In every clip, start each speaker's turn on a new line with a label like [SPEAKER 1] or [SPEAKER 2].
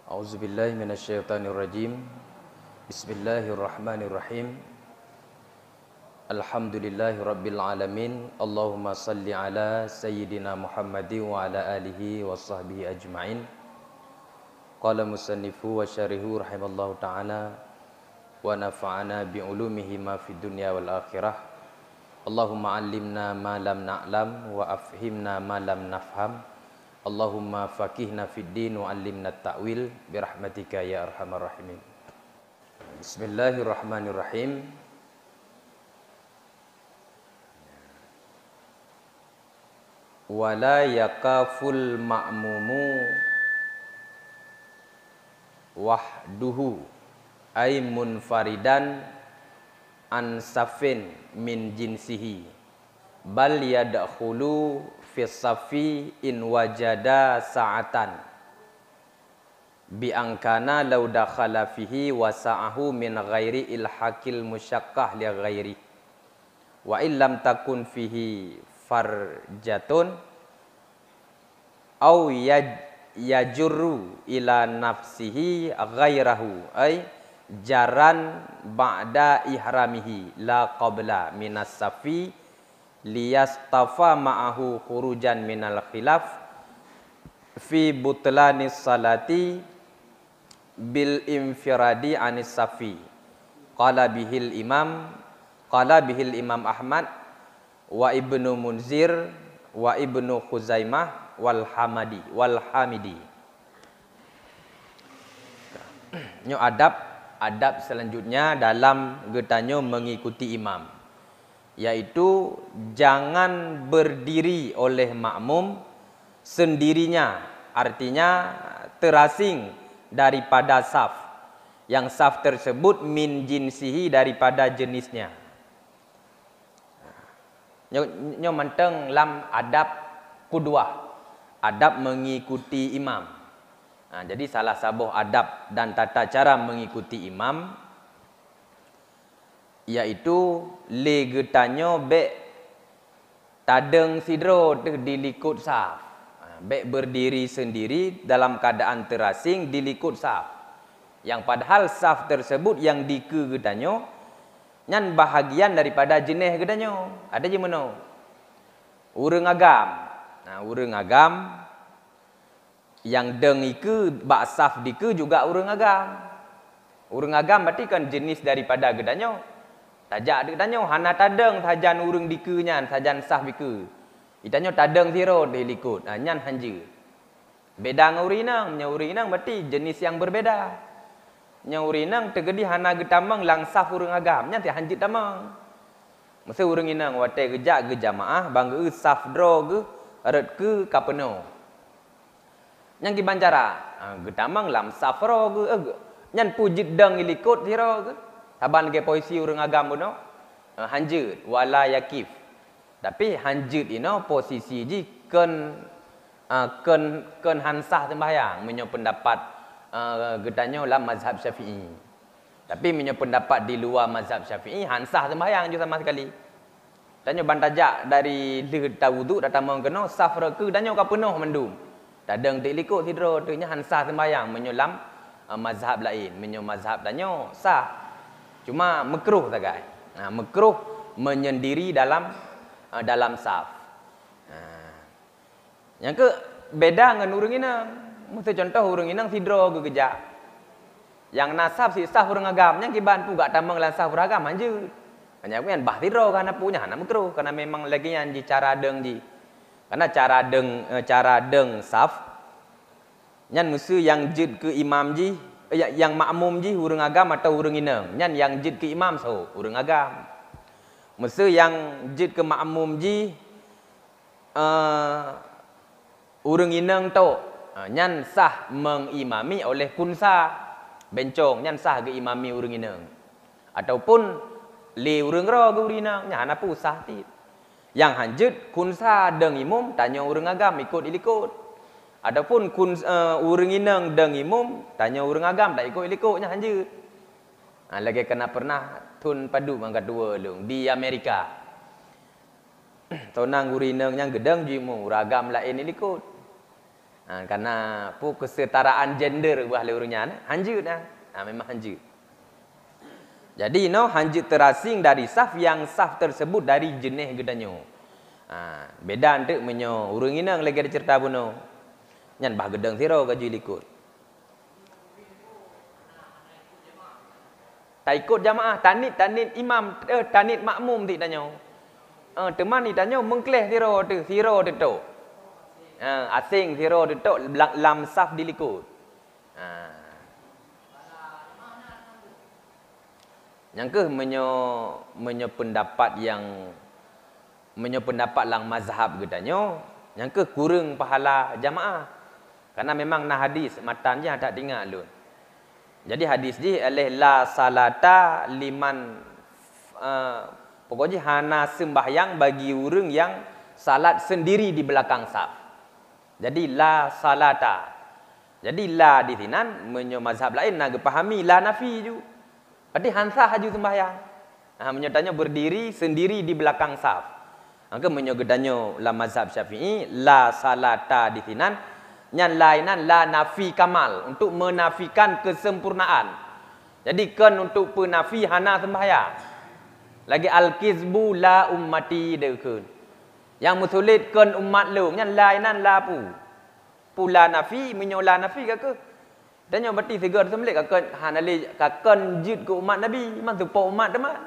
[SPEAKER 1] A'udzubillahi minasyaitonirrajim. Bismillahirrahmanirrahim. Alhamdulillahirabbil alamin. Allahumma salli ala sayyidina Muhammadin wa ala alihi wa sahbihi ajmain. Qala musannifu wa syarihu rahimallahu ta'ala wa nafa'ana bi ulumihi ma fid dunya wal akhirah. Allahumma 'allimna ma lam na'lam wa afhimna ma lam nafham. Allahumma faqihna fid din wa 'allimna at-ta'wil bi rahmatika ya arhamar rahimin. Bismillahirrahmanirrahim. Wala yakaful ma'mumu wahduhu ay munfaridan an safin min jinsihi bal yadkhulu fi safi in wajada sa'atan bi angkana law dakhala fihi wa sa'ahu min ghairi ilhaqil musyaqqah li ghairi wa illam takun fihi farjatun au yajurru ila nafsihi ghairahu ay jaran ba'da ihramihi la qabla minas safi liyastafa ma'ahu khurujan minal khilaf fi butlanis salati bil infiradi anis safi qala bihil imam Ahmad wa ibnu Munzir wa ibnu Khuzaimah wal hamidi. Nyo adab selanjutnya dalam getanyo mengikuti imam, yaitu jangan berdiri oleh makmum sendirinya, artinya terasing daripada saf, yang saf tersebut min jinsihi daripada jenisnya. Nyo menteng lam adab qudwah, adab mengikuti imam. Jadi salah satu adab dan tata cara mengikuti imam yaitu legetanyo be tadeng sidro dilikut saf. Be berdiri sendiri dalam keadaan terasing dilikut saf. Yang padahal saf tersebut yang dikegetanyo nyan bahagian daripada jenis getanyo. Ada je meno? Urang agam. Urang agam yang deng iku bak saf diku juga urang agam. Urang agam berarti kan jenis daripada getanyo. Tajak getanyo hana tadeng sajan urang diku nyan sajan saf diku. Itanyo tadeng siro dilikut. Nyan hanje. Beda dengan urinang, urinang berarti jenis yang berbeda. Urinang tegedi hana getamang lang saf urang agam nyan ti hanjit tamang. Masa urang inang wate gejak ge jamaah bangga saf dro ge aret ke kapeno. Yang kibancara getamang lam saf ro ge nyan pujit dang ilikut siro ge. Taban ge poisi urang agam bono hanjit wala yakif. Tapi hanjit ino posisi ji ken hansah sembahyang menyo pendapat getanyo dalam mazhab Syafi'i. Tapi menyo pendapat di luar mazhab Syafi'i hansah sembahyang je sama sekali. Danyo bantajak dari lehta wuduk datang mengkeno safra ke danyo ka penuh mendum. Tadeng tik likut sidro tu nya hansah sembahyang menyo lam mazhab lain. Menyo mazhab danyo sah. Cuma makruh sagai. Makruh menyendiri dalam saf. Yang ke beda dengan urang inang. Mesti contoh urang inang sidro ke gejak. Yang nasab si saf urang agam yang kiban pu gak tamang lan saf urang agam anjeut. Hanya kan bah sidro kana punya hana makruh karena memang lagi yang ji cara deng ji. Karena cara deng saf nyan mesti yang jid ke imam ji yang makmum ji urang agam atau urang inang. Nyan yang jid ke imam so urang agam. Mesti yang jid ke makmum ji urang inang to nyan sah mengimami oleh kunsa bencong nyan sah ke imami urang inang ataupun li urang ro ke urang inang nya hana pu sah ti yang hanjut kunsa deng imum tanya urang agam ikut ilikut ataupun urang inang deng imum tanya urang agam tak ikut ilikut nya hanjut. Lagi kena pernah tun padu mangkat dua lung di Amerika. Tonang urinang yang gedang jimu ragam lain ilikut. Karena kesetaraan gender buah lurusnya hanjut memang hanjut. Jadi hanjut terasing dari saf yang saf tersebut dari jenis gedanyo. Beda untuk menyo urang inang lagi ada cerita buno. Nyan bah gedang siro kaju likut. Tak ikut jamaah, tanit imam, tanit makmum ti danyo. Teman ni danyo mengkleh siro tu tu. Asing siro tu lam saf dilikut. Yang ke menyo pendapat yang lang mazhab gedanyo, yang ke kurang pahala jamaah. Karena memang nah hadis matannya tak dengar lun. Jadi hadis ni la salata liman pokoknya hana sembahyang bagi orang yang salat sendiri di belakang saf. Jadi la salata. Jadi la di sinan menyo mazhab lain nak pahami la nafi ju. Berarti hansah haju sembahyang. Menyatanya berdiri sendiri di belakang saf. Maka menyogedanyo la mazhab Syafi'i la salata di sinan nyan lainan la nafi kamal untuk menafikan kesempurnaan. Jadi kan untuk penafi hana sembahyang. Lagi al-kizbu la ummati dekun. Yang musulit kan umat lu nyan lainan la pu. Pula nafi menyola nafi ke? Dan yang berarti segar sembelih kakak hanali kakak jid ke umat Nabi memang supaya umat teman.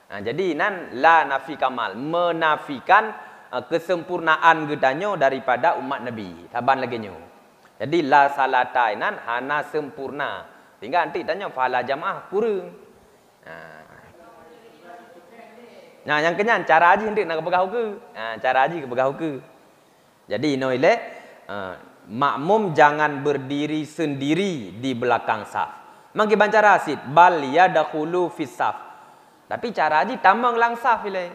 [SPEAKER 1] Jadi nan la nafi kamal menafikan kesempurnaan gedanyo daripada umat Nabi. Taban lagi nyo. Jadi la salata nan hana sempurna. Sehingga nanti tanya pahala jamaah kurang. Nah yang kenyan cara haji hendak nak pegah ke? Cara haji ke pegah ke? Jadi noile makmum jangan berdiri sendiri di belakang saf. Mangki banca rasid bal yadkhulu fis saf. Tapi cara haji tamang lang saf ile.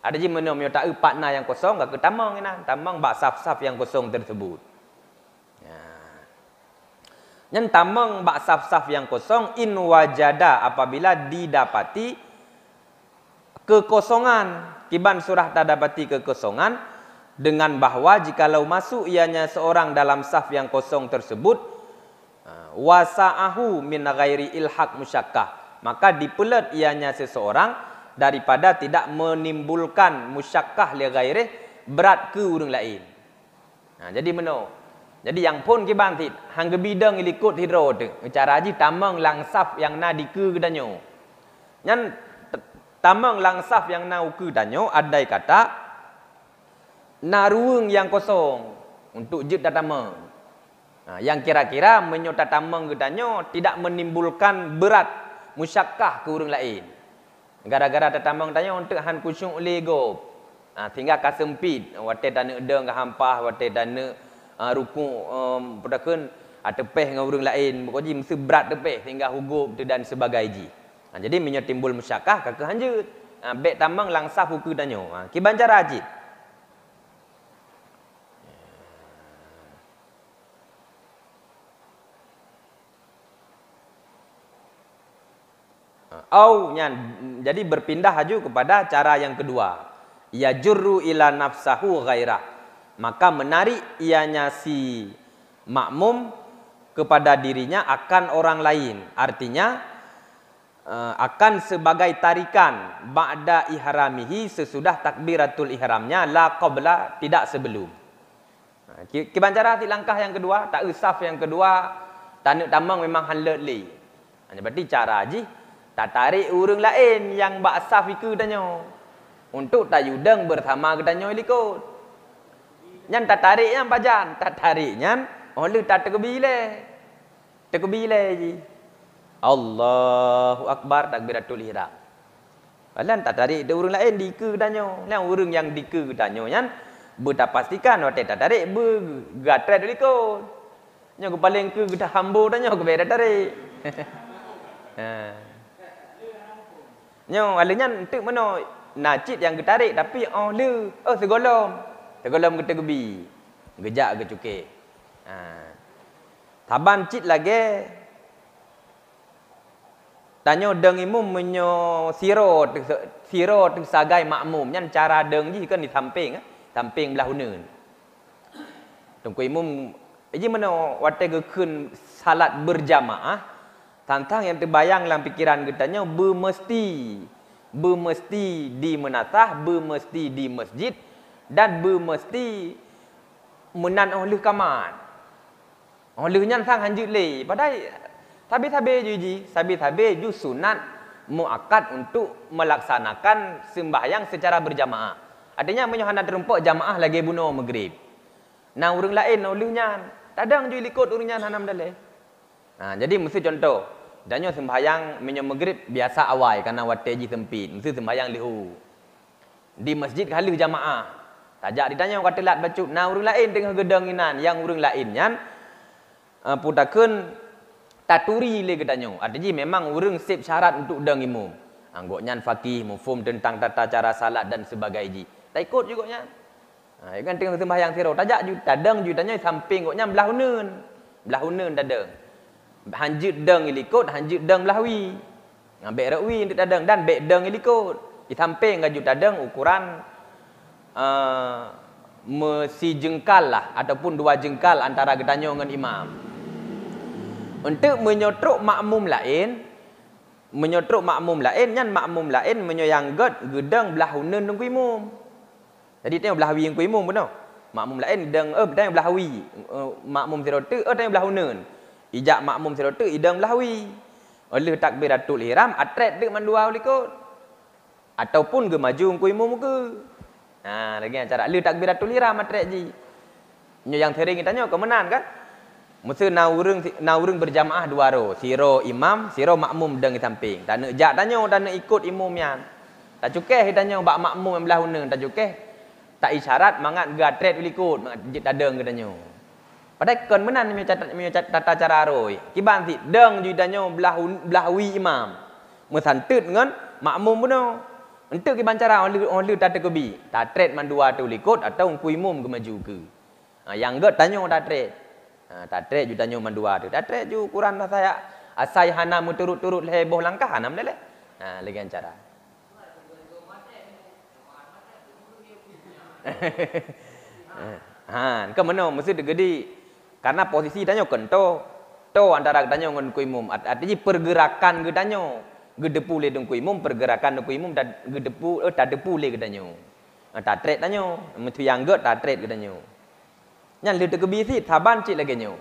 [SPEAKER 1] Ada je menom yo tak partner yang kosong ke tamang ina, tamang bak saf-saf yang kosong tersebut. Yang tamang bak saf-saf yang kosong in wajada apabila didapati kekosongan. Kiban surah tak dapati kekosongan dengan bahwa jikalau masuk ianya seorang dalam saf yang kosong tersebut wasa'ahu min ghairi ilhaq musyakkah, maka dipelet ianya seseorang daripada tidak menimbulkan musyakkah li ghairi berat ke orang lain. Jadi meno. Jadi yang pun kibantit hang gebidang ilikut hidro tu. Cara haji tamang lang saf yang na diku gedanyo. Nyan tamang lang saf yang na uku danyo adai kata naruung yang kosong untuk jid datamang. Yang kira-kira menyota tamang gedanyo tidak menimbulkan berat musyakkah ke orang lain. Gara-gara tatamang tanya untuk han kusyuk lego. Tinggal kasempit wate dana deng ke hampah wate dana ruku pedakun tepeh dengan orang lain pokoknya mesti berat tepeh sehingga hugup dan sebagainya. Jadi menyo timbul musyakkah ke hanjut. Bek tamang langsah huku danyo. Ki bancar haji. Jadi berpindah haju kepada cara yang kedua. Ya jurru ila nafsahu ghairah. Maka menarik ianya si makmum kepada dirinya akan orang lain. Artinya akan sebagai tarikan ba'da ihramihi sesudah takbiratul ihramnya la qabla tidak sebelum. Kibancara ti langkah yang kedua, tak usaf yang kedua, tanuk tamang memang halat li. Berarti cara haji tak tarik orang lain yang bak saf iku danyo. Untuk tayudeng bersama gedanyo ikut. Nyan tak tarik yang pajan, tak tarik nyan oleh tak tekbile. Tekbile ji. Allahu akbar takbiratul ihram. Balan tak tarik de orang lain diku gedanyo. Yang orang yang diku gedanyo nyan berdak pastikan wate tak tarik bergatret ikut. Nyo paling ke gedah hambo danyo ke beda tarik. Nyo alanya entuk mano najid yang getarik tapi segolom. Segolom kita gebi. Gejak ke cuke. Taban cid lagi. Tanyo deng imum menyo siro tu sagai makmum. Nyan cara deng ji kan di samping. Samping belah hunun. Tengku imum ini mana wate gekun salat berjamaah tantang yang terbayang dalam pikiran kitanya bermesti di menatah, bermesti di masjid dan bermesti menan oleh kaman. Oleh nyan sang hanjut le. Padahal tabe-tabe ju sunat muakkad untuk melaksanakan sembahyang secara berjamaah. Artinya menyohana terumpak jamaah lagi bunuh maghrib. Nah orang lain olehnya tadang ju ikut orangnya hanam daleh. Nah jadi mesti contoh, danyo sembahyang menyo maghrib biasa awal karena wate ji sempit, mesti sembahyang lihu. Di masjid kali jamaah. Tajak ditanya kata lat bacut. Nah orang lain tengah gedang inan, yang orang lainnya putakeun taturi le gedanyo. Artinya memang orang sip syarat untuk dang imum. Anggoknya fakih mufhum tentang tata cara salat dan sebagainya. Tak ikut juga nya. Ha kan tengah sembahyang siro tajak ju tadang ju tanya samping goknya belah huneun. Belah huneun tadang. Hanjut dang ilikut, hanjut dang belahwi. Ngambek rawi untuk tadang dan bek dang ilikut. Di samping gaju tadang ukuran mesi jengkal lah ataupun 2 jengkal antara gedanyo dengan imam. Untuk menyotruk makmum lain nyan makmum lain menyoyanggot gedang belah huneun nungku imum. Jadi tengok belahwi yang ku imum benar. Makmum lain gedang bedang belahwi. Makmum sirote tengok belah huneun. Ijak makmum sirote idang belahwi. Oleh takbiratul ihram atret dek mandua ulikut. Ataupun ge maju ku imum ke. Nah, lagi cara le takbiratul ihram atret ji. Nyo yang sering tanya ke menan kan? Mesti na urang berjamaah 2 ro. Siro imam, siro makmum deng di samping. Tak nak jak tanya, tak nak ikut imam yang. Tak cukeh tanya bak makmum yang belah huneun, tak cukeh. Tak isyarat mangat gatret ulikut, mangat tak deng ke tanya. Padahal kon menan mi tata cara roi. Kiban si deng ju tanya belah wi imam. Mesantet dengan makmum benar. Untuk kiban cara on tata kebi. Tatret man 2 tu ulikut atau ku imam ke maju ke. Yang gat tanya tatret. Tatret ju tanya man 2 tu. Tatret ju ukuran saya asai hana turut-turut heboh langkah hanam leleh. Lagi cara. Ke mana mesti digedi karena posisi tanya kento to antara tanya dengan ku imum artinya pergerakan ge tanya gedepu le dengan ku imum pergerakan dengan ku imum dan gedepu tak depu le ge tanya tatret tanya mesti yang ge tatret ge tanya nyan le tekebi si saban cik lagi nyo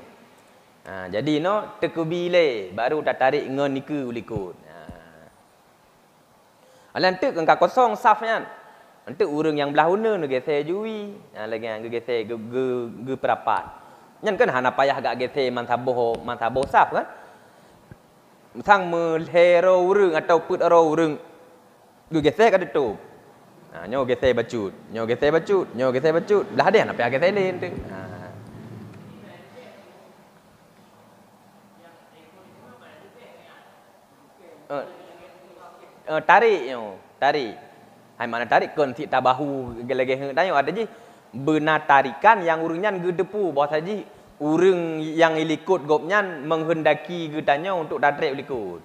[SPEAKER 1] jadi no tekebi le baru tak tarik ngon niku ulikut alan tek engka kosong safnya. Untuk urang yang belah huneun geser jui. Lagi yang geser ge perapat. Nyan kan hana payah gak geser man saboh saf kan. Sang melhero urang atau put aro urang ge geser ka tutup. Nyo geser bacut, nyo geser bacut, nyo geser bacut. Lah ada hana payah geser lain tu. Tarik nyo, tarik. Hai mana tarik kon si tabahu lagi tanya ada ji benar tarikan yang urangnya gedepu bos haji urang yang ilikut gopnya menghendaki getanya untuk tatret ilikut.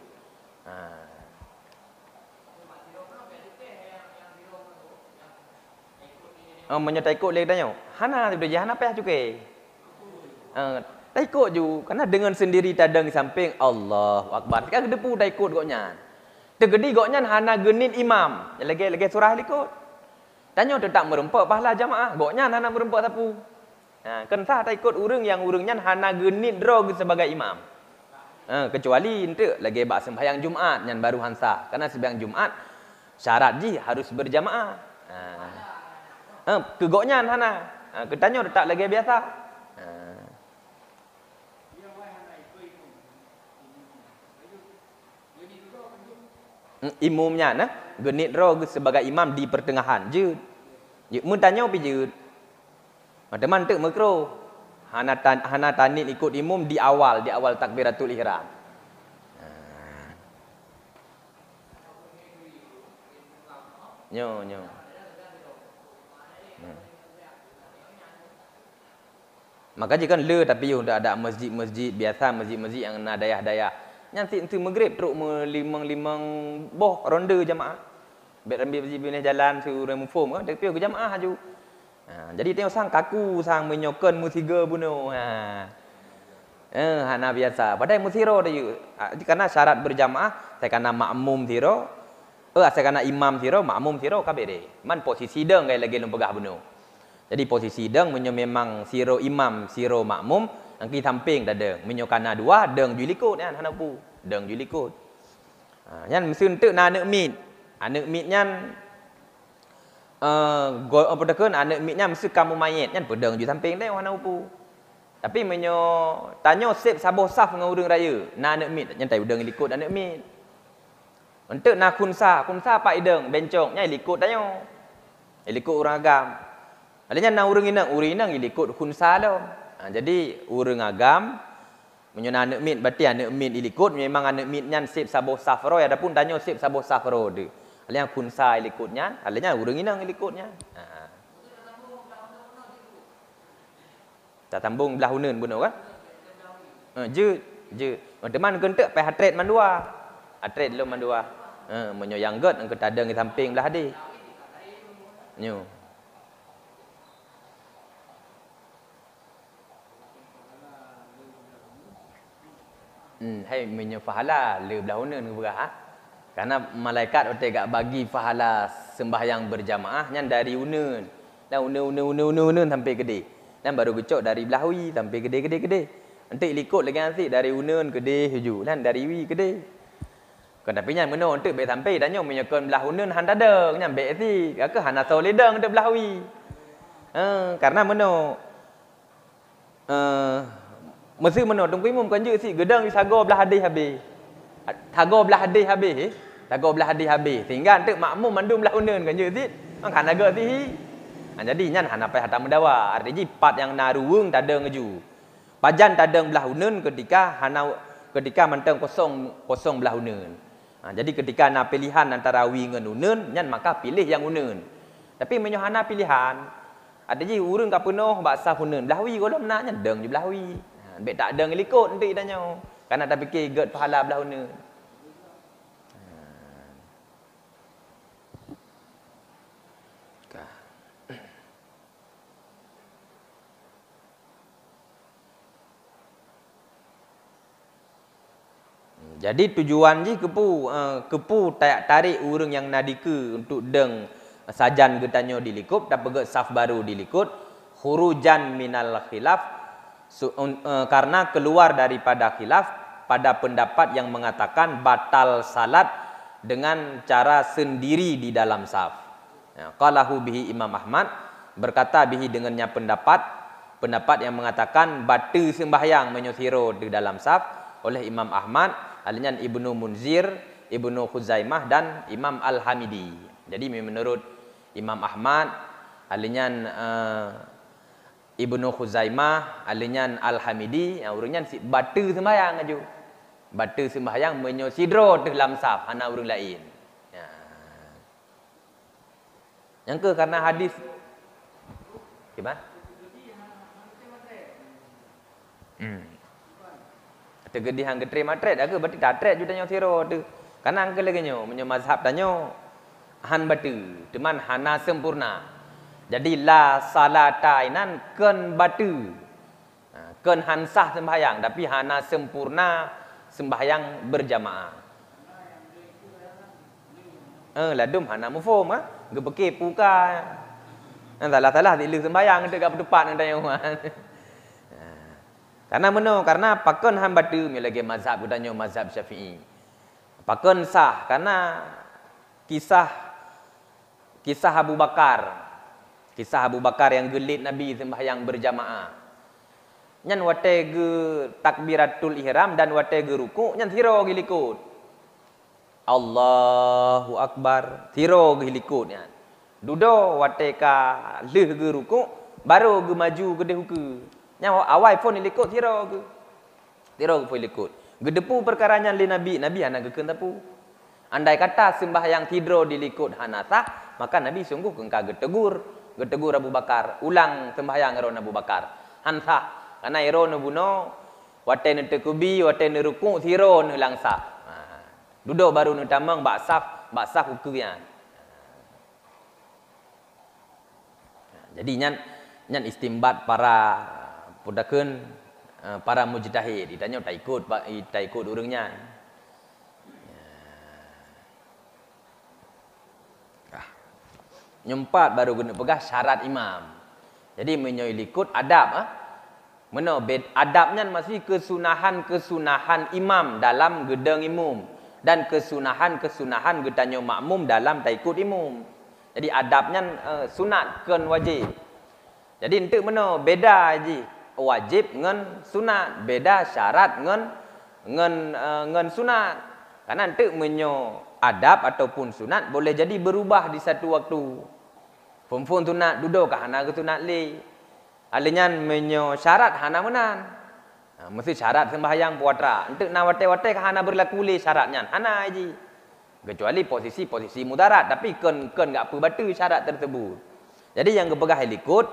[SPEAKER 1] Menyertai ikut lagi tanya. Hana sudah jahan apa ya cukai? Tak ikut ju karena dengan sendiri tadang di samping Allahu Akbar. Kan gedepu tak ikut gopnya. Tegedi goknya hana genit imam. Lagi surah likut. Tanya tetap merempak pahala jamaah. Goknya hana merempak sapu. Kentah tak ikut urang yang urangnya hana genit drog sebagai imam. Kecuali untuk lagi bak sembahyang Jumaat yang baru hansa. Karena sembahyang Jumaat syarat ji harus berjamaah. Kegoknya hana. Ketanya tetap lagi biasa. Imumnya nah genit roh sebagai imam di pertengahan je. Mun tanya pi je. Teman tek makro. Hana tanit ikut imum di awal takbiratul ihram. Nyo. Maka jika le tapi sudah ada masjid-masjid biasa, masjid-masjid yang nak dayah-dayah. Nanti maghrib teruk limang boh ronde jamaah. Bet ambil masjid jalan surah mufum kan tapi ke jamaah aju. Jadi tengok sang kaku sang menyokan mu 3 bunuh. Hana biasa. Padahal mu siro dia. Karena syarat berjamaah saya kena makmum siro. Saya kena imam siro, makmum siro kabeh deh. Man posisi deng gaya lagi lempegah bunuh. Jadi posisi deng memang siro imam, siro makmum, angki samping dah deng. Menyo kana dua deng ju likut kan hana pu. Deng ju likut. Nyan mesti untuk anak mit. Anak mit nyan gol apa dekun anak mitnya mesti kamu mayit nyan pedang ju samping deh hana pu. Tapi menyo tanyo sep saboh saf dengan urang raya. Na anak mit nyan tai udang likut anak mit. Untuk na kunsa pak ideng bencong nyai likut tanyo. Likut urang agam. Adanya na urang inang likut kunsa lo. Jadi urang agam menyo na anak mit berarti anak mit likut memang anak mit nyan sep saboh saf ro adapun tanyo sep saboh saf ro de. Adanya kunsa likutnya, adanya urang inang likutnya. Tak tambung belah uneun bunuh kan? Je. Teman kentek pai hatret mandua. Hatret lo mandua. Menyo yang get engke tadeng di samping belah hadi. Nyo. Hai menyo pahala le belah uneun ke berah. Karena malaikat otak gak bagi pahala sembahyang berjamaah nyan dari uneun. Dan uneun sampai gede. Dan baru gecok dari belahui sampai gede. Nanti likut lagi nanti dari uneun gede hujung dan dari wi gede. Kan tapi nya meno untuk be sampai dan nyo menyekon belah uneun han dadeng nya be ti ke hana so ledeng de belahui. Karena meno mesti meno tungku imum kan je si gedang sago belah hadis habis. Tago belah hadis habis. Tago belah hadis habis. Sehingga untuk makmum mandum belah uneun kan je si. Ang hana ge ti. Jadi nyan hana pai hatam mendawa. Artinya part yang naruung tadeng ngeju. Pajan tadeng belah uneun ketika manteng kosong belah uneun. Jadi ketika na pilihan antara wi ngan uneun, nyan maka pilih yang uneun. Tapi menyo hana pilihan. Artinya urang ka penuh baksa uneun. Belah wi golom na nyan deng di belah wi. Bek tak deng likut nanti danyo. Karena tak fikir get pahala belah uneun. Jadi tujuan ji kepu tarik urang yang nadike untuk deng sajan getanyo dilikut dan peget saf baru dilikut khurujan minal khilaf karena keluar daripada khilaf pada pendapat yang mengatakan batal salat dengan cara sendiri di dalam saf. Qalahu bihi Imam Ahmad berkata bihi dengannya pendapat yang mengatakan batal sembahyang menyosiro di dalam saf oleh Imam Ahmad, alinya Ibnu Munzir, Ibnu Khuzaimah dan Imam Al-Hamidi. Jadi menurut Imam Ahmad, alinya Ibnu Khuzaimah, alinya Al-Hamidi, urangnya si batu sembahyang aju. Batu sembahyang menyosidro dalam saf hana urang lain. Yang ke karena hadis gimana? Tegedi hang getre matret aku berarti tatret ju tanyo siro tu. Karena angke lagi nyo menyo mazhab tanyo han batu, teman hana sempurna. Jadi la salata inan ken batu. Ken han sah sembahyang tapi hana sempurna sembahyang berjamaah. Ladum hana mufhum gebeke puka. Salah dilu sembahyang dekat depan tanyo. Karena pakon hambatu melagi mazhab gudanyo mazhab Syafi'i. Pakon sah karena kisah Abu Bakar. Kisah Abu Bakar yang gelit Nabi sembahyang berjamaah. Nyan wate ge takbiratul ihram dan wate ge ruku nyan siro ge likut. Allahu Akbar siro ge likut nyan. Dudo wate ka leh ge ruku baru ge maju ge dehuke. Nyawa awal pun likut tiro ke. Tiro pun likut. Gedepu perkaranya li Nabi hana gekeun tapu. Andai kata sembahyang tidro dilikut hana sah, maka Nabi sungguh kengka getegur Abu Bakar, ulang sembahyang ron Abu Bakar. Han sah. Karena ron buno wate ne tekubi, wate ne ruku tiro ne lang sah. Duduk baru ne tamang bak sah hukuyan. Jadi nyan istimbat para pudakeun para mujtahid ditanya tak ikut urangnya. Nyempat baru guna pegah syarat imam. Jadi menyo ikut adab Meno adabnya masih kesunahan imam dalam gedeng imum dan kesunahan getanyo makmum dalam taikut imum. Jadi adabnya sunat ken wajib. Jadi entuk meno beda aji wajib ngen sunat, beda syarat ngen sunat. Karena entuk menyo adab ataupun sunat boleh jadi berubah di satu waktu. Pemfun sunat duduk ke hana ke sunat li. Alinya menyo syarat hana menan. Mesti syarat sembahyang puasa. Untuk na wate-wate ke hana berlaku li syaratnya. Hana aji. Kecuali posisi mudarat. Tapi kan enggak apa batu syarat tersebut. Jadi yang kepegah ikut.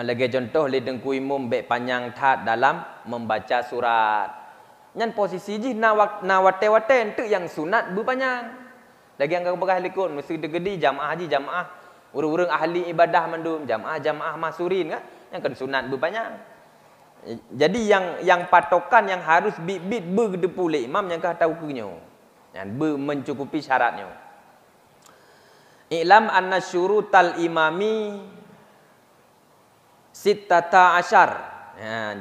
[SPEAKER 1] Lagi contoh li dengku imum bek panjang tat dalam membaca surat. Nyan posisi ji na wate-wate untuk yang sunat berpanjang. Lagi yang kepegah ikut. Mesti degedi jamaah haji jamaah. Urang-urang ahli ibadah mandum jamaah masurin kan yang kan sunat berpanjang. Jadi yang patokan yang harus bit berdepulih imam yang kah tahu kunyo. Yang mencukupi syaratnya. I'lam anna syurutal imami sittata asyar.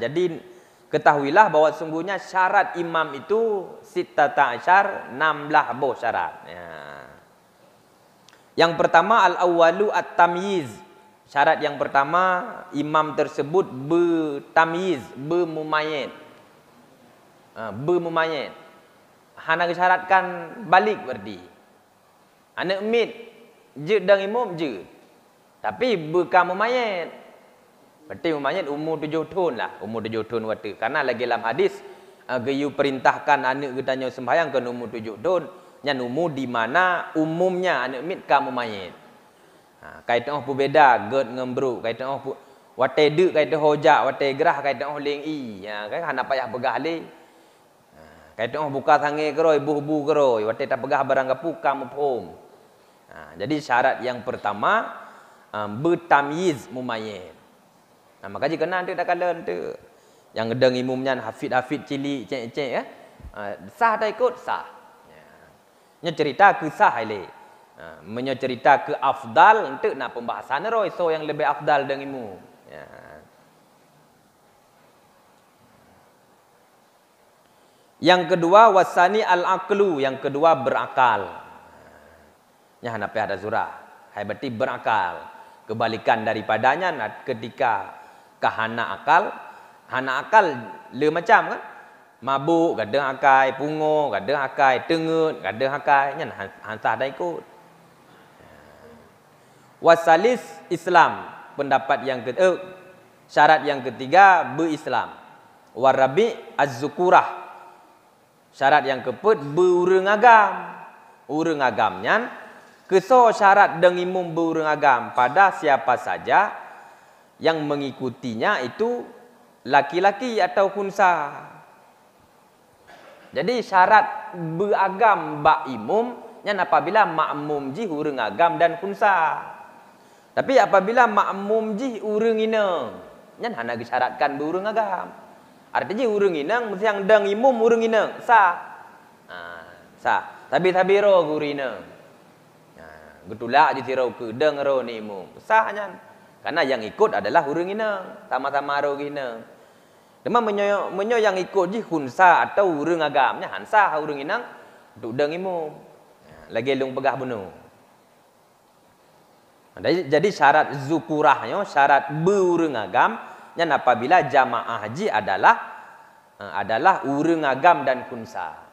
[SPEAKER 1] Jadi ketahuilah bahwa sungguhnya syarat imam itu sittata asyar 16 buah syarat. Yang pertama al-awwalu at-tamyiz. Syarat yang pertama imam tersebut bertamyiz, bermumayyiz. Bermumayyiz. Hana disyaratkan balik berdi. Anak mit je dan imam je. Tapi bukan mumayyiz. Berarti mumayyiz umur 7 tahun lah, umur 7 tahun waktu. Karena lagi dalam hadis gayu perintahkan anak getanya sembahyang ke umur 7 tahun. Yang umur di mana umumnya anak mit kamu mayit. Kaitan oh berbeda ged ngembru, kaitan oh wate de kaitan hoja, wate gerah kaitan oh lengi. Kan hana payah begah le. Kaitan oh buka sange keroi, buh keroi, wate tak begah barang kapu kamu pom. Jadi syarat yang pertama bertamyiz mumayyiz. Maka jika nanti tak kala tu yang gedeng imumnya hafid cili cek ya. Sah tak ikut sah. Nya cerita ke sah ile. Menyo cerita ke afdal untuk nak pembahasan roi so yang lebih afdal dengimu. Ya. Yang kedua wasani al-aqlu, yang kedua berakal. Nya hana ada surah. Hai berarti berakal. Kebalikan daripadanya ketika kahana akal le macam kan? Mabuk, kadang akai, pungo, kadang akai, tengut, kadang akai. Nyan hansah dah ikut. Wasalis Islam. Pendapat yang syarat yang ketiga berislam. Warabi az-zukurah. Syarat yang keempat berurang agam. Urang agamnya keso syarat dengimum berurang agam pada siapa saja yang mengikutinya itu laki-laki atau unsa. Jadi syarat beragam bak imum yang apabila makmum ji urang agam dan kunsa. Tapi apabila makmum ji urang inang, yang hana disyaratkan berurang agam. Artinya urang inang mesti yang dang imum urang inang sah. Sah. Tapi ro urang inang. Getulak ji tirau ke dang ro ni imum. Sah nyan. Karena yang ikut adalah urang inang, sama-sama ro inang. Cuma menyo yang ikut ji hunsa atau urang agamnya hansa urang inang duk deng imum. Lagi lung pegah bunuh. Jadi syarat zukurahnya, syarat berurang agam yang apabila jamaah haji adalah urang agam dan hunsa.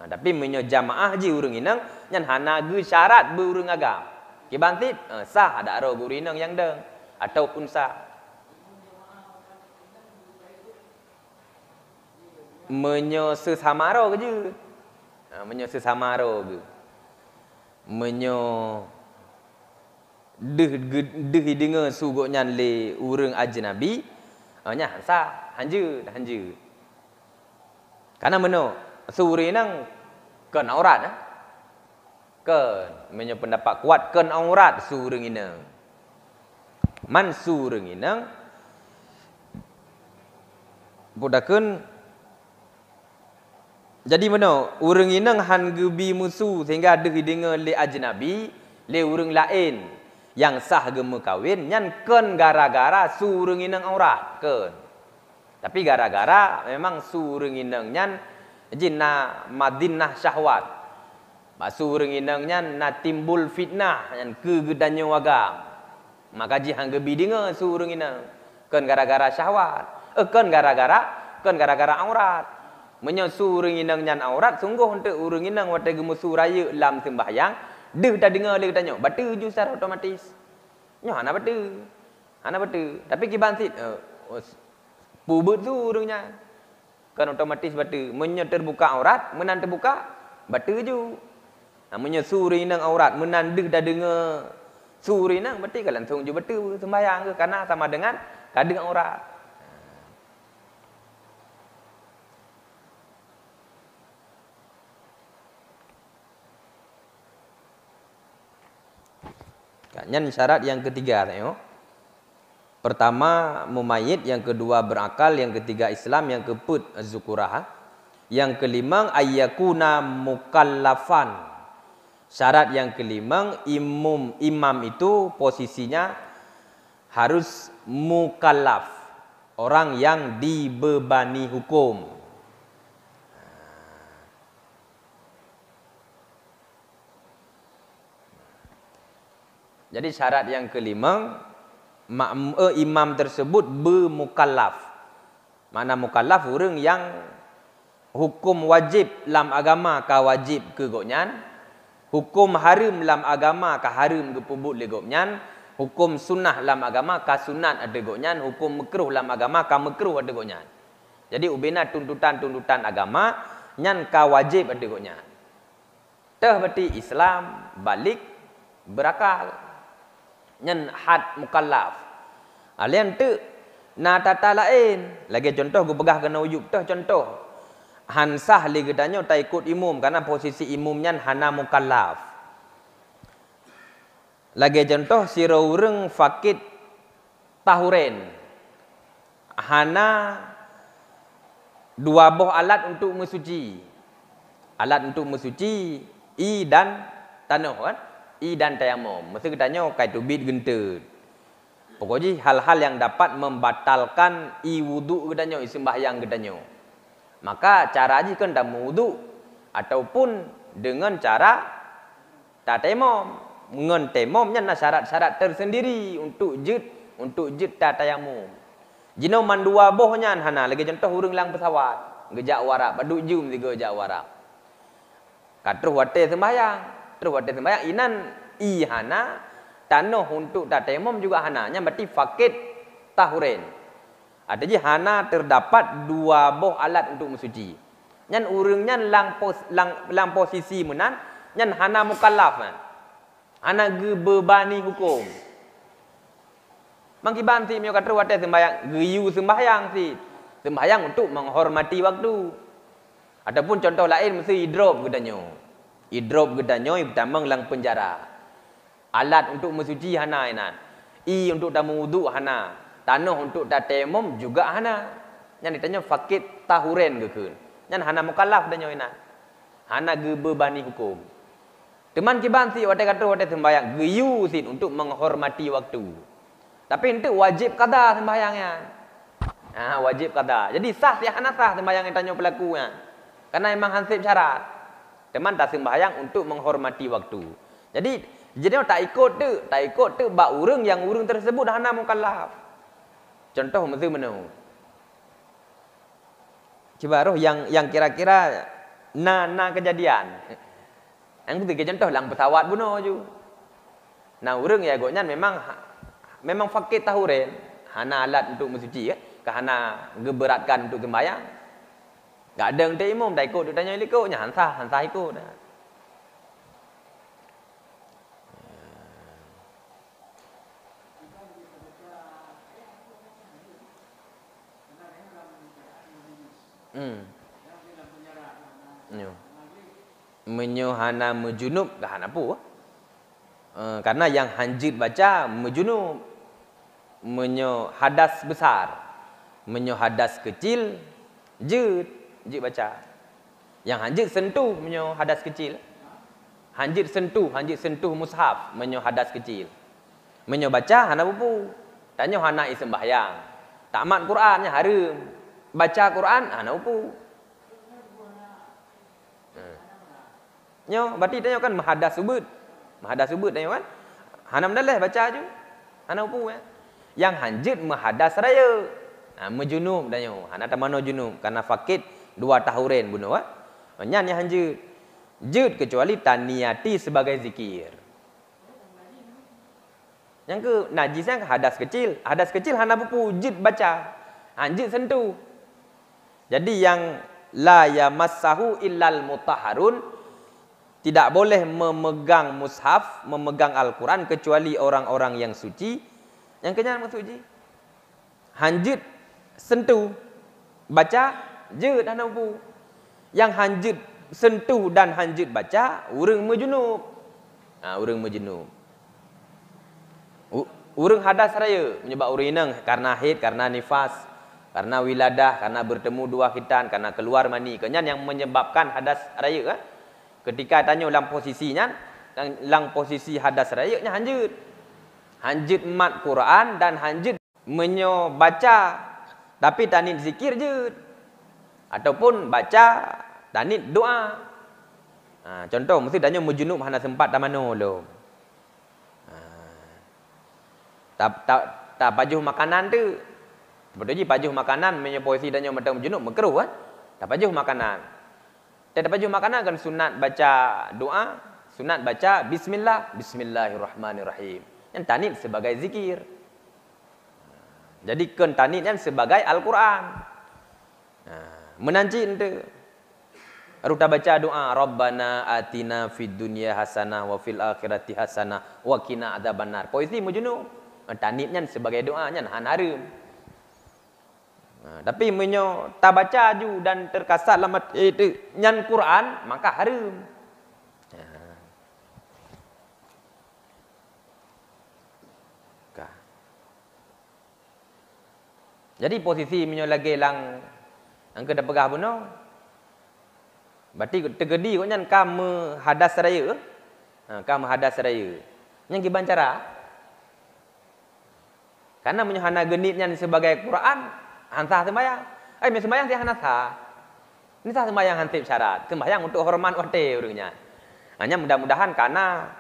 [SPEAKER 1] Tapi menyo jamaah haji urang inang yang hana ge syarat berurang agam. Kibantit sah ada ro urang inang yang deng atau hunsa. Menyo sesamaro ke je. Menyo sesamaro ke. Menyo deh dengar sugoknya le urang ajnabi. Nya sah hanje. Karena meno suri nang ken aurat Ken menyo pendapat kuat ken aurat surang inang. man sureng inang budakeun jadi mana urang inang han gebi musuh sehingga ada hidenga le ajnabi le urang lain yang sah gema kawin nyan ken gara-gara sureng inang aurat ken. Tapi gara-gara memang sureng inang nyan jinna madinah syahwat. Ba sureng inang nyan na timbul fitnah nyan kegedanyo agam. Maka ji hang gebi denga sureng inang ken gara-gara syahwat. Ken gara-gara aurat. Menyo sureng inang nyan aurat sungguh untuk urang inang wate gemusu raya lam sembahyang deh dah dengar le tanya batu ju secara otomatis. Nyo ana batu. Ana batu. Tapi kiban sit pubut surengnya. Kan otomatis batu. Menyo terbuka aurat, menan terbuka batu ju. Namanya sureng inang aurat menan deh dah dengar sureng inang berarti kan langsung ju batu sembahyang ke karena sama dengan kadang aurat. Nyan syarat yang ketiga tengok. Pertama mumayyit, yang kedua berakal, yang ketiga Islam, yang keempat az-zukurah, yang kelima ayyakuna mukallafan. Syarat yang kelima imam itu posisinya harus mukallaf, orang yang dibebani hukum. Jadi syarat yang kelima imam tersebut bermukallaf. Mana mukallaf orang yang hukum wajib dalam agama ka wajib ke goknyan, hukum haram dalam agama ka haram ke pubut le goknyan, hukum sunnah dalam agama ka sunat ada goknyan, hukum makruh dalam agama ka makruh ada goknyan. Jadi ubena tuntutan-tuntutan agama nyan ka wajib ada goknyan. Tah berarti Islam balik berakal. Nyan had mukallaf. Alian tu na tata lain. Lagi contoh gue pegah kena uyup tah contoh. Hansah li gedanyo tak ikut imum karena posisi imum nyan hana mukallaf. Lagi contoh si urang fakid tahuren. Hana dua boh alat untuk mensuci. Alat untuk mensuci i dan tanah kan? I dan tayamum. Mesti katanya kai tubit gentut. Pokoknya hal-hal yang dapat membatalkan i wudu katanya, i sembahyang katanya. Maka cara aja kan dah wudu ataupun dengan cara tayamum. Ngen tayamumnya na syarat-syarat tersendiri untuk jid tayamum. Jino mandua bohnya hana lagi contoh urang lang pesawat, gejak warak, baduk jum tiga gejak warak. Katruh wate sembahyang. Terus waktu sembahyang inan ihana tanah untuk tayamum juga hananya berarti fakid tahuren. Artinya hana terdapat dua boh alat untuk mensuci. Nyan urangnya lang posisi menan nyan hana mukallaf man. Hana gebebani hukum. Mangkiban si mio katru waktu sembahyang geyu sembahyang si. Sembahyang untuk menghormati waktu. Ataupun contoh lain mesti hidrop katanya. Idrop gedanyo pertama lang penjara. Alat untuk mensuci hana inan. I untuk tamu wudu hana. Tanah untuk tayamum juga hana. Yang ditanya fakid tahuren ke. Yang hana mukallaf danyo inan. Hana gebebani hukum. Teman kiban si wate kata wate sembahyang geyu sin untuk menghormati waktu. Tapi itu wajib qada sembahyangnya. Wajib qada. Jadi sah si hana sah sembahyang yang tanya pelakunya. Karena memang hansip syarat. Teman tak sembahyang untuk menghormati waktu. Jadi tak ikut tu bak urang yang urang tersebut hana mukallaf. Contoh mesti mana? Coba roh yang kira-kira na kejadian. Yang ketiga contoh lang pesawat bunuh ju. Nah urang ya goknya memang fakir tahuren, hana alat untuk mensuci ke hana geberatkan untuk sembahyang. Gak ada yang imam dah ikut, dia tanya ikutnya hansah ikut. Menyohana mejunub dah hana apa? Karena yang hanjit baca mejunub. menyo hadas besar, menyo hadas kecil, jut baca. Yang hanjit sentuh menyo hadas kecil. Hanjit sentuh mushaf menyo hadas kecil. Menyo baca hana bubu. Tanya hana sembahyang. Tamat Qurannya harum. Baca Quran hana bubu. Nyo berarti tanya kan mahadas subut. Mahadas subut tanya kan. Hana mendaleh baca je. Hana bubu ya. Yang hanjit mahadas raya. Menjunub tanya. Hana tamano junub karena fakit 2 tahuren bunuh ah. Nyan yang hanjit. Jud kecuali taniyati sebagai zikir. Yang ke najisnya hadas kecil. Hadas kecil hana bupu jud baca. Hanjit sentuh. Jadi yang la yamassahu illal mutahharun, tidak boleh memegang mushaf, memegang Al-Quran kecuali orang-orang yang suci. Yang kenyang suci. Hanjit sentuh baca jud hana bupu. Yang hanjit sentuh dan hanjit baca urang majunub. Urang majunub. Urang hadas raya menyebab urinang karena haid, karena nifas, karena wiladah, karena bertemu 2 khitan, karena keluar mani. Kenyan yang menyebabkan hadas raya kan? Ketika tanya dalam posisinya, dalam posisi hadas raya nya hanjit. Hanjit mat Quran dan hanjit menyo baca tapi tanit zikir je. Ataupun baca tanit doa. Contoh mesti tanya mujunub hana sempat tamano lo. Tak pajuh makanan tu. Seperti pajuh makanan menyo posisi tanya macam mujunub makruh kan? Tak pajuh makanan. Tak pajuh makanan kan sunat baca doa, sunat baca bismillahirrahmanirrahim. Yang tanit sebagai zikir. Jadi kan tanit yang sebagai Al-Quran. Menanci ente. Ruta baca doa Rabbana atina fid dunya hasanah wa fil akhirati hasanah wa qina adzabannar. Poesi mujunub. Tanitnya sebagai doanya han harum. Tapi menyo tak baca ju dan terkasar dalam itu nyan Quran maka harum. Jadi posisi menyo lagi lang angka dah pegah buno. Berarti tergedi kok nyan kamu hadas raya. Kamu hadas raya. Yang giban cara. Karena menyo hana genit nyan sebagai Quran, hantah sembahyang. Sembahyang dia hana sah. Ini sah sembahyang hantip syarat. Sembahyang untuk hormat wate urangnya. Hanya mudah-mudahan karena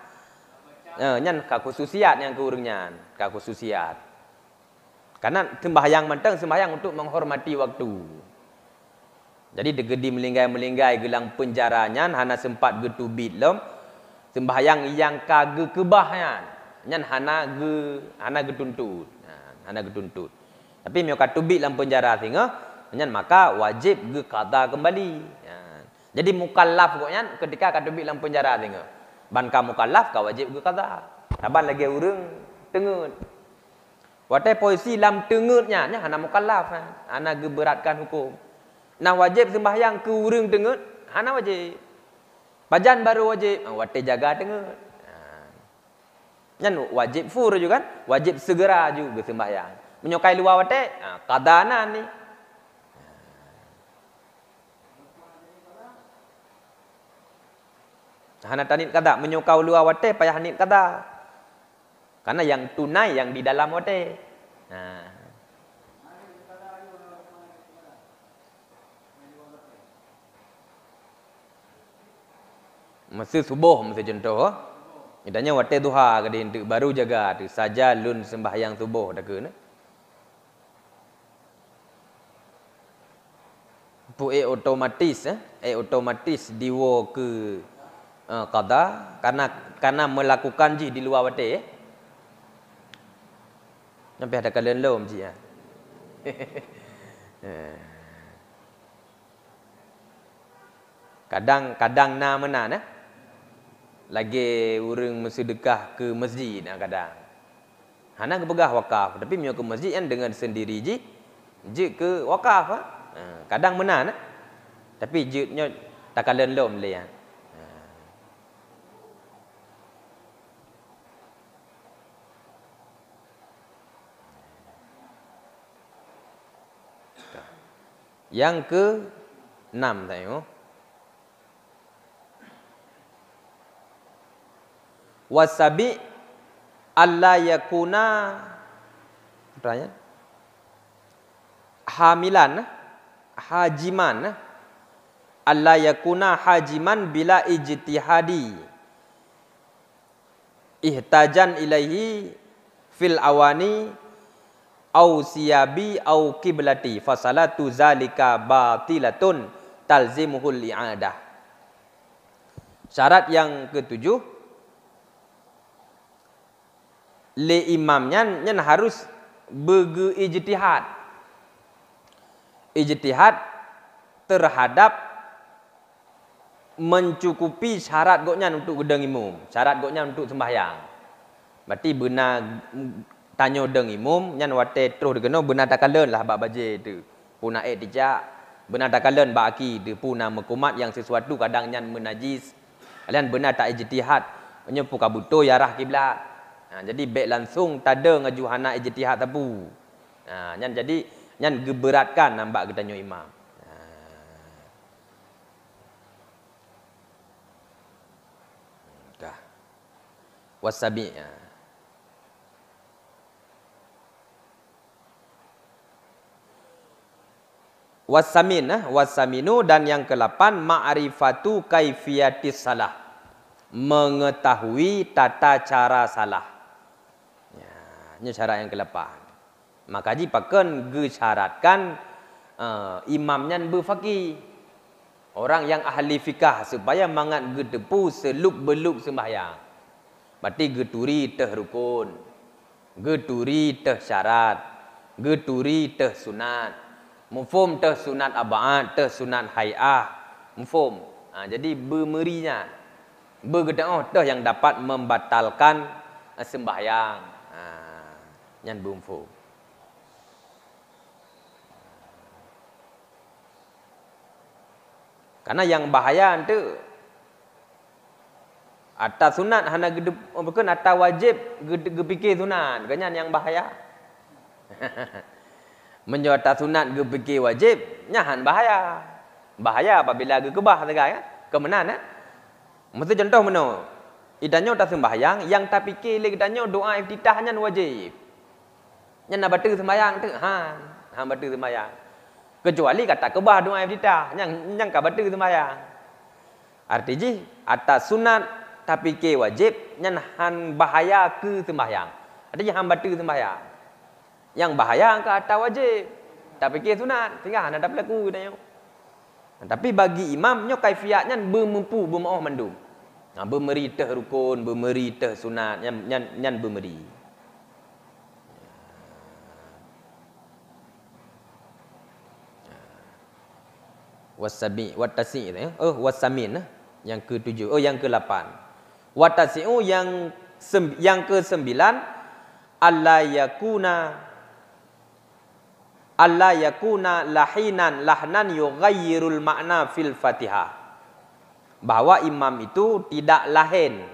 [SPEAKER 1] nyan kekhususiat yang ke urangnya, kekhususiat. Karena sembahyang mentang sembahyang untuk menghormati waktu. Jadi degedi melinggai-melinggai gelang penjaranya hana sempat getubit lom. Sembahyang yang kage kebahnya nyan hana getuntut. Hana getuntut. Tapi mio katubit dalam penjara singa nyan maka wajib ge qada kembali. Jadi mukallaf koknya ketika katubit dalam penjara singa. Ban ka mukallaf ka wajib ge qada. Taban lagi urang tengut. Watai posisi dalam tengutnya hana mukallaf, hana geberatkan hukum. Nah wajib sembahyang ke urang tengut, hana wajib. Bajan baru wajib, watai jaga tengut. Nyan wajib fur juga kan, wajib segera juga sembahyang. Menyokai luar watai, qadana ni. Hana tanit qada, menyokau luar watai payah hanit qada. Karena yang tunai yang di dalam wate. Masa subuh masa contoh. Ditanya wate duha ke dia baru jaga tu saja lun sembahyang subuh dah ke. Pu otomatis diwo ke qada karena melakukan ji di luar wate. Sampai ada kalian lom je ya. Kadang na mana lagi urang sedekah ke masjid kadang. Hana ke pegah wakaf tapi mio ke masjid kan dengan sendiri je ke wakaf. Kadang mana tapi je nya tak kalian lom le ya. Yang ke-6 tengok. Wasabi alla yakuna pertanyaan hamilan hajiman alla yakuna hajiman bila ijtihadi ihtajan ilaihi fil awani au siyabi au kiblati fasalatu zalika batilatun talzimuhul i'adah. Syarat yang ketujuh, le imamnya nyan harus berijtihad. Ijtihad terhadap mencukupi syarat goknya untuk gedeng imam, syarat goknya untuk sembahyang. Berarti benar tanya deng imam nyan wate terus degeno benar takalen lah bab baje tu. Puna dijak benar takalen bak aki de puna mekumat yang sesuatu kadang nyan menajis. Kalian benar tak ijtihad menyepu kabuto yarah kiblat. Jadi baik langsung tada ngaju hana ijtihad tapu. Nyan jadi nyan geberatkan nampak kita tanya imam. Dah. Wasabi. Wasaminu dan yang ke-8 ma'rifatu kaifiyatis salah. Mengetahui tata cara salah. Ini syarat yang ke-8. Maka jipakan gesyaratkan imamnya berfaqih. Orang yang ahli fikah supaya mangat gedepu seluk-beluk sembahyang. Berarti geturi teh rukun. Geturi teh syarat. Geturi teh sunat. Mufhum teh sunat aba'at, teh sunat hay'ah. Mufhum. Jadi bermerinya. Bergedah teh yang dapat membatalkan sembahyang. Nyan bumfu. Karena yang bahaya tu atas sunat hana gede bukan atas wajib gepikir sunat. Kanyan yang bahaya. Menjo atas sunat gepikir wajib nyahan bahaya. Bahaya apabila gekebah tegai kan. Kemenan Mesti contoh meno. Idanyo tak sembahyang yang tak fikir lagi danyo doa iftitah nyan wajib. Yang nak baca sembahyang tu, han baca sembahyang. Kecuali kata kebah doa iftitah, yang ka baca sembahyang. Artinya atas sunat tapi ke wajib, yang han bahaya ke sembahyang. Artinya han baca sembahyang. Yang bahaya ke atas wajib, tapi ke sunat, sehingga han ada berlaku dah. Tapi bagi imam nyo kaifiatnya bermempu bermaoh mandum. Bermeri teh rukun, bermeri teh sunat, yang bermeri. Wasabi watasi wasamin yang ke-7 yang ke-8 watasi'u yang ke-9 alla yakuna lahnan yughayyirul makna fil Fatihah, bahwa imam itu tidak lahin.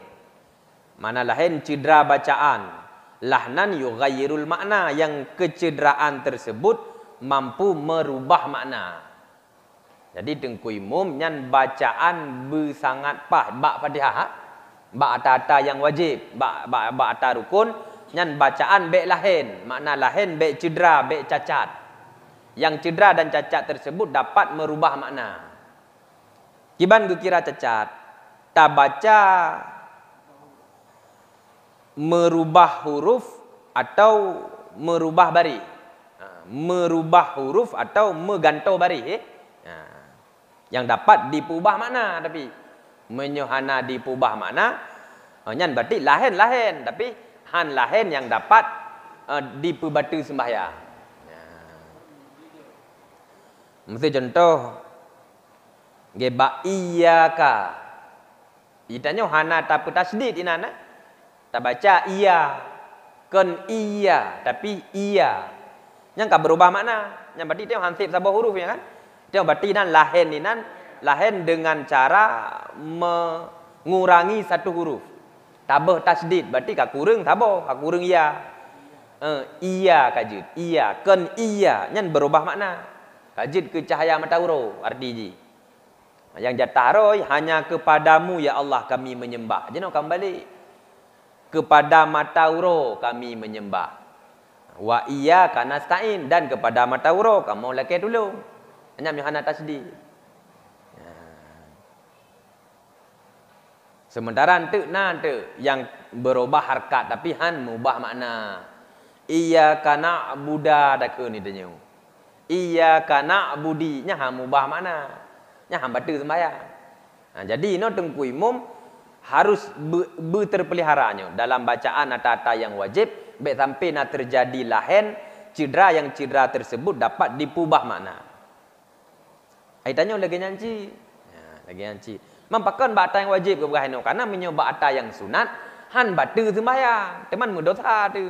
[SPEAKER 1] Mana lahin cedera bacaan, lahnan yughayyirul makna yang kecederaan tersebut mampu merubah makna. Jadi tengku imam nyan bacaan bersangat pah bak Fatihah, bak ata-ata yang wajib, bak ata rukun, nyan bacaan bek lahin, makna lahin bek cedera, bek cacat. Yang cedera dan cacat tersebut dapat merubah makna. Kiban kira cacat, tak baca merubah huruf atau merubah bari. Merubah huruf atau megantau bari. Yang dapat dipubah makna, tapi menyohana dipubah makna nyan berarti lahin tapi han lahin yang dapat dipebatu sembahyang. Mesti contoh geba iyyaka itanya hana tak tasdid inana tak baca iya kan iya tapi iya yang ka berubah makna yang berarti dia hansip sabah huruf ya kan. Dia berarti nan lahen ni nan lahen dengan cara mengurangi satu huruf. Tabah tasdid berarti ka kurang tabah, ka kurang iya. Iya kajut. Iya kan iya nyan berubah makna. Kajid ke cahaya matahuru arti ji. Yang jataroi hanya kepadamu ya Allah kami menyembah. Jadi nak kembali kepada matahuru kami menyembah. Wa iyyaka nasta'in dan kepada matahuru kamu lagi dulu. Hanya Yohana tasdid. Sementara nanti yang berubah harkat tapi han mubah makna. Iyyaka na'budu dak ni tanya. Iyyaka na'budi nya ha mubah makna. Nya hamba tu sembahyang. Jadi no tengku imam harus terpeliharanya dalam bacaan atata yang wajib baik sampai nak terjadi lahen cedera yang cedera tersebut dapat dipubah makna. Ai tanya lagi nyanci. Lagi nyanci. Mampakan bata yang wajib ke berahino karena menyoba ata yang sunat han batu sembahyang. Teman mudosa tu.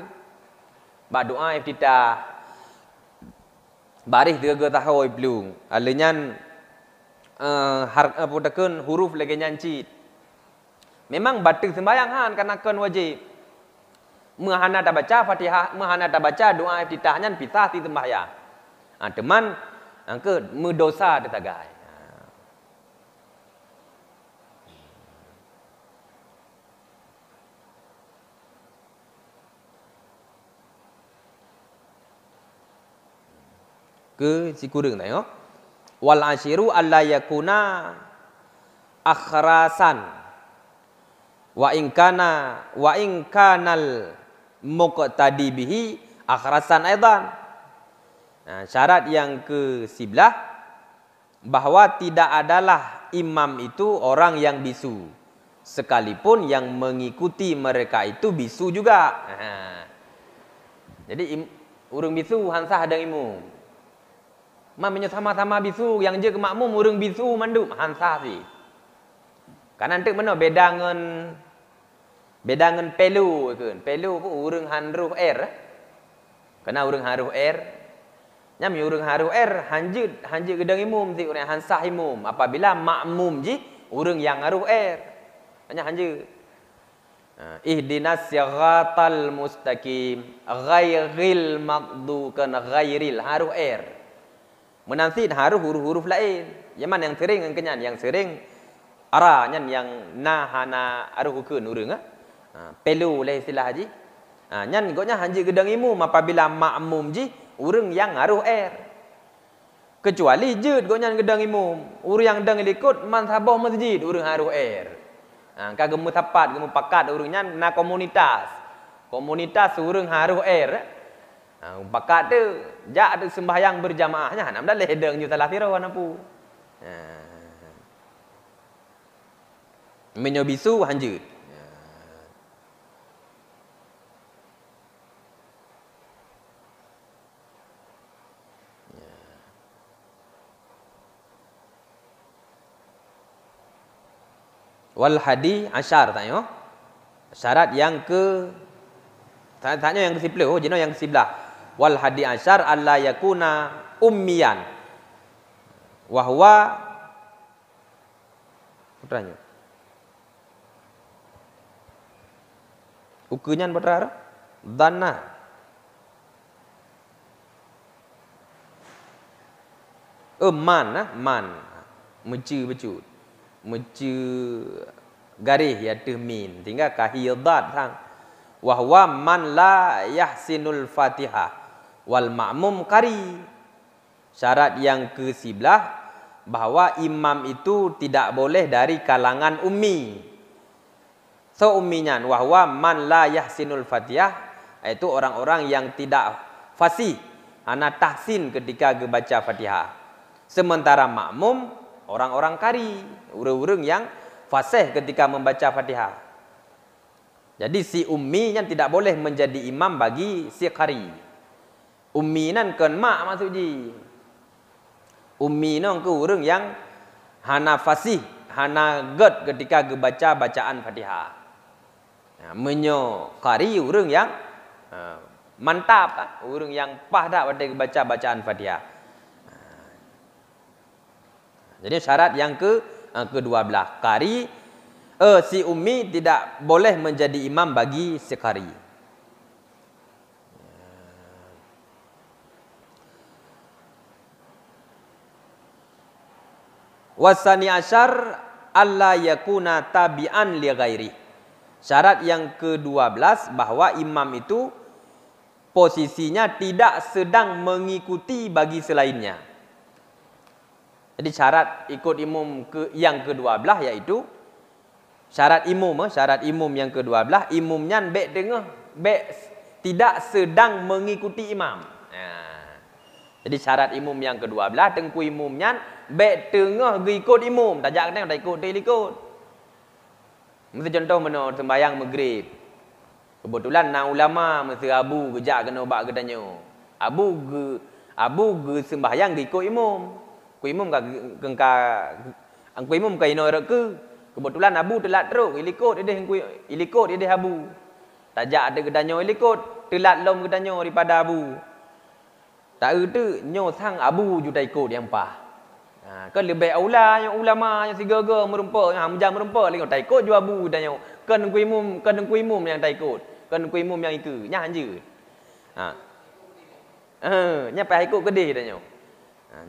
[SPEAKER 1] Ba doa iftitah. Baris tiga tahun belum. Alenyan huruf lagi nyanci. Memang batik sembahyang han karena kan wajib. Mahana dah baca Fatihah, mahana dah baca doa iftitahnya pisah ti sembahyang. Teman angke mendosa detagai. Ke si kurang tengok. Wal asyiru alla yakuna akhrasan wa in kanal muqtadi bihi akhrasan aidan. Syarat yang ke-11 bahawa tidak adalah imam itu orang yang bisu sekalipun yang mengikuti mereka itu bisu juga. Jadi urang bisu hansah ada imam. Mamanya sama-sama bisu yang je ke makmum urang bisu manduk hansah si. Kan nanti mana beda ngan pelu kan. Pelu pun urang hanruh air. Kena urang hanruh air. Nyam urang hanruh air hanje gedang imum si urang hansah imum. Apabila makmum ji urang yang hanruh air. Hanya hanje. Ihdinas siratal mustaqim ghairil maghdukan ghairil hanruh air. Menansit haruh huruf-huruf lain. Yang mana yang sering kenyan, yang sering ara nyan yang na hana aruh keun urang pelu lah istilah haji. Nyan goknya hanji gedang imum apabila makmum ji urang yang aruh air. Kecuali jud goknya gedang imum, urang yang dang ikut mazhabah masjid urang aruh air. Kagem mutapat, gemu pakat urang nyan na komunitas. Komunitas urang aruh air. Pakat tu jak ada sembahyang berjamaahnya nak dah ledeng ju salah tiro anapu. Menyobisu hanjut. Wal hadi asyar tanya. Syarat yang ke tanya yang ke-10 jenis yang ke-11. Wal hadi asyar alla yakuna ummiyan wa huwa putranya ukunyan putra dhanna man meci becut meci garis ya min tinggal kahidat sang wa huwa man la yahsinul fatihah wal ma'mum qari. Syarat yang ke-11 bahawa imam itu tidak boleh dari kalangan ummi. So umminya wa huwa man la yahsinul fatihah iaitu orang-orang yang tidak fasih ana tahsin ketika membaca Fatihah. Sementara makmum orang-orang qari, urang-urang yang fasih ketika membaca Fatihah. Jadi si ummi yang tidak boleh menjadi imam bagi si qari. Ummi nan kan mak maksud ji. Ummi nang ke urang yang hana fasih, hana ged ketika membaca bacaan Fatihah. Menyo qari urang yang mantap, urang yang pahdah pada baca bacaan Fatihah. Jadi syarat yang ke-12 qari si ummi tidak boleh menjadi imam bagi si qari. Wasani asyar alla yakuna tabi'an li ghairi. Syarat yang ke-12 bahwa imam itu posisinya tidak sedang mengikuti bagi selainnya. Jadi syarat ikut imam yang ke-12 yaitu syarat imam yang ke-12 imamnya baik tengah, baik tidak sedang mengikuti imam. Jadi syarat imam yang ke-12 tengku imamnya baik tengah ikut imam, tak jak tengah tak ikut dia ikut. Mesti contoh mana sembahyang maghrib. Kebetulan nak ulama mesti abu gejak kena bak katanya. Abu ge sembahyang ikut imam. Ku imam ka ino ke. Kebetulan abu telat teruk ilikut dia abu. Tajak ada katanya ilikut telat lom katanya daripada abu. Tak ertu nyo sang abu ju tak ikut yang pah. Kan lebih aula yang ulama yang sigaga merempa yang menjam merempa lagi tak ikut ju abu katanya. Kan ku imam yang tak ikut. Kan ku imam yang itu nya je. Nya pah ikut kedih katanya.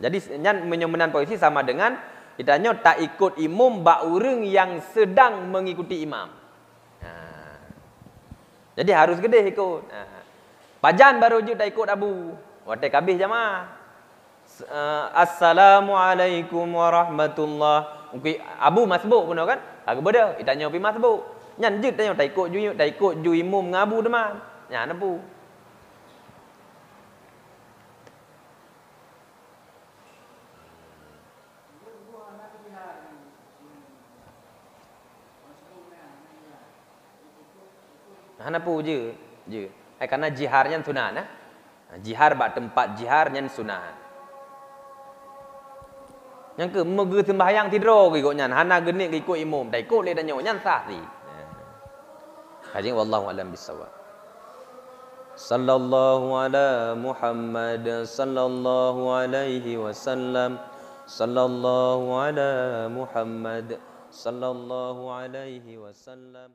[SPEAKER 1] Jadi nyan menyemenan posisi sama dengan ditanya tak ikut imam bak urang yang sedang mengikuti imam. Jadi harus gede ikut. Pajan baru je tak ikut abu. Watai kabih jamaah. Assalamualaikum warahmatullah. Abu masbuk pun kan? Aku beda, ditanya pi masbuk. Nyan je tanya tak ikut ju imam ngabu teman. Nya napu. Hanapu je. Karena jiharnya sunat nah. Jihar bak tempat jiharnya sunat. Yang ke mege sembahyang tidur ke ikut nyan. Hana genik ke ikut imam. Tak ikut le tanya nyan sah si. Kaji wallahu alam bisawab. Sallallahu ala Muhammad sallallahu alaihi wasallam. Sallallahu ala Muhammad sallallahu alaihi wasallam.